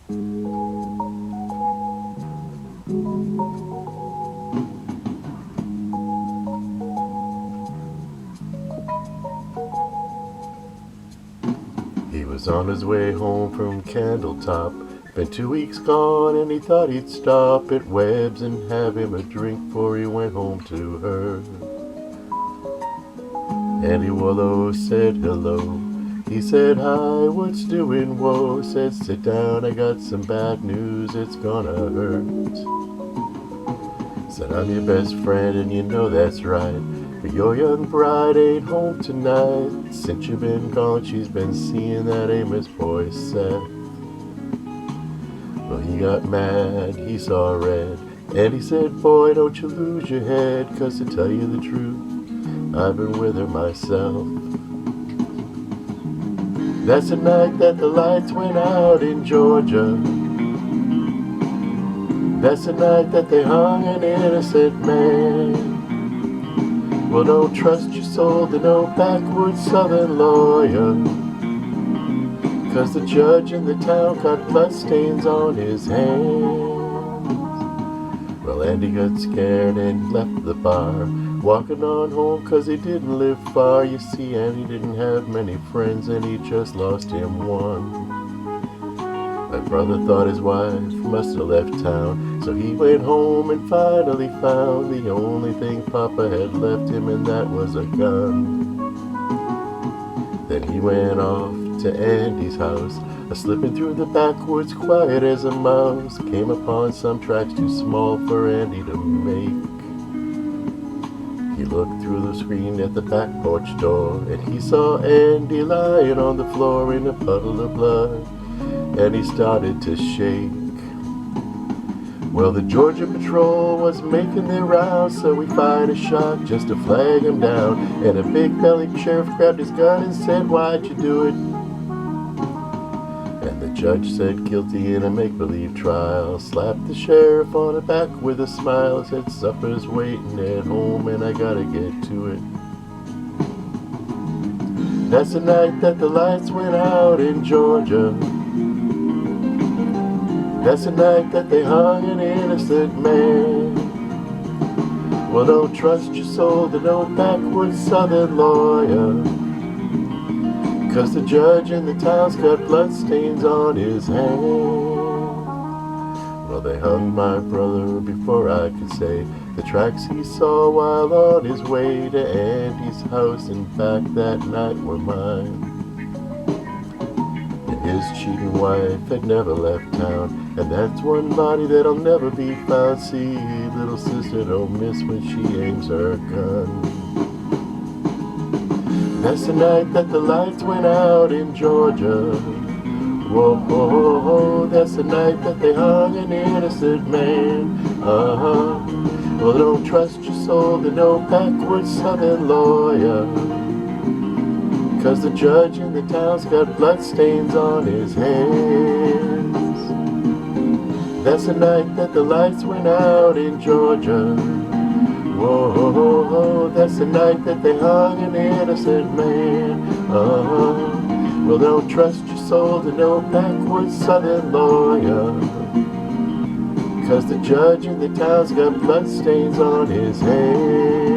He was on his way home from Candletop. Been 2 weeks gone and he thought he'd stop at Webb's and have him a drink before he went home to her. Andy Wallow said hello. He said hi, what's doing, whoa? Said sit down, I got some bad news, it's gonna hurt. Said I'm your best friend and you know that's right, but your young bride ain't home tonight. Since you've been gone she's been seeing that Amos boy Seth. Well, he got mad, he saw red, and he said, boy, don't you lose your head, 'cause to tell you the truth, I've been with her myself. That's the night that the lights went out in Georgia. That's the night that they hung an innocent man. Well, don't trust your soul to no backwoods southern lawyer, 'cause the judge in the town got bloodstains on his hands. Well, Andy got scared and left the bar, walking on home 'cause he didn't live far. You see, Andy didn't have many friends and he just lost him one. My brother thought his wife must have left town, so he went home and finally found the only thing Papa had left him, and that was a gun. Then he went off to Andy's house, slipping through the backwoods quiet as a mouse. Came upon some tracks too small for Andy to make. He looked through the screen at the back porch door, and he saw Andy lying on the floor in a puddle of blood, and he started to shake. Well, the Georgia patrol was making their rounds, so we fired a shot just to flag him down, and a big-bellied sheriff grabbed his gun and said, why'd you do it? And the judge said guilty in a make-believe trial, slapped the sheriff on the back with a smile, said supper's waiting at home and I gotta get to it. That's the night that the lights went out in Georgia. That's the night that they hung an innocent man. Well, don't trust your soul to no backwoods southern lawyer, 'cause the judge in the town's got bloodstains on his hands. Well, they hung my brother before I could say the tracks he saw while on his way to Andy's house and back that night were mine. And his cheating wife had never left town, and that's one body that'll never be found. See, little sister don't miss when she aims her gun. That's the night that the lights went out in Georgia. Whoa, whoa, whoa, whoa. That's the night that they hung an innocent man. Well, don't trust your soul to no backwoods southern lawyer, 'cause the judge in the town's got bloodstains on his hands. That's the night that the lights went out in Georgia. Whoa, whoa, whoa, whoa. That's the night that they hung an innocent man. Well, don't trust your soul to no backwoods southern lawyer, 'cause the judge in the town's got bloodstains on his hands.